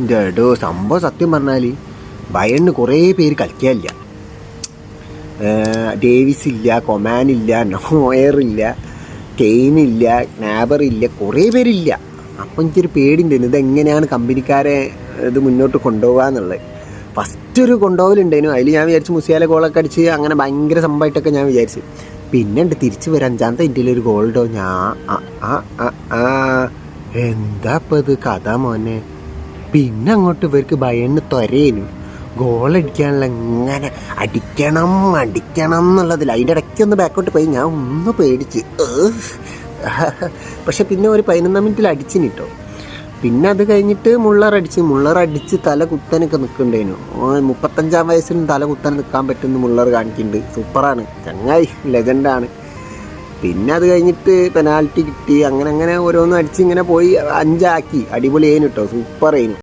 എൻ്റെ എടോ സംഭവം സത്യം പറഞ്ഞാൽ ബയണിന് കുറേ പേര് കളിക്കാനില്ല. ഡേവിസ് ഇല്ല, കൊമാൻ ഇല്ല, നോയർ ഇല്ല, കെയ്ൻ ഇല്ല, നാബർ ഇല്ല, കുറേ പേരില്ല. അപ്പം എനിക്കൊരു പേടിയുണ്ടായിരുന്നു ഇതെങ്ങനെയാണ് കമ്പനിക്കാരെ ഇത് മുന്നോട്ട് കൊണ്ടുപോകുക എന്നുള്ളത്. ഫസ്റ്റ് ഒരു കൊണ്ടുപോകലുണ്ടായിരുന്നു. അതിൽ ഞാൻ വിചാരിച്ചു മുസിയാലെ ഗോളൊക്കെ അടിച്ച് അങ്ങനെ ഭയങ്കര സംഭവമായിട്ടൊക്കെ ഞാൻ വിചാരിച്ചു. പിന്നെ ഉണ്ട് തിരിച്ച് വരാം 5ാമത്തെ മിനിറ്റിൽ ഒരു ഗോൾഡോ എന്താ ഇപ്പം ഇത് കഥ മോനെ. പിന്നെ അങ്ങോട്ട് ഇവർക്ക് ബയണിന് ത്വരേനു ഗോളടിക്കാനുള്ള ഇങ്ങനെ അടിക്കണം എന്നുള്ളതിൽ അതിൻ്റെ ഇടയ്ക്ക് ഒന്ന് ബാക്കോട്ട് പോയി ഞാൻ ഒന്ന് പേടിച്ച്. പക്ഷെ പിന്നെ ഒരു 11ാം മിനിറ്റിൽ അടിച്ചിന് കേട്ടോ. പിന്നെ അത് കഴിഞ്ഞിട്ട് മുള്ളർ അടിച്ച് തല കുത്താനൊക്കെ നിൽക്കുന്നുണ്ടായിരുന്നു. 35ാം വയസ്സിലും തല കുത്താൻ നിൽക്കാൻ പറ്റുന്ന മുള്ളർ കാണിക്കുന്നുണ്ട്. സൂപ്പറാണ് ചങ്ങായി, ലെജൻഡാണ്. പിന്നെ അത് കഴിഞ്ഞിട്ട് പെനാൽറ്റി കിട്ടി. അങ്ങനെ ഓരോന്നും അടിച്ച് ഇങ്ങനെ പോയി 5 ആക്കി. അടിപൊളി ആയിരുന്നു കേട്ടോ, സൂപ്പർ ആയിരുന്നു.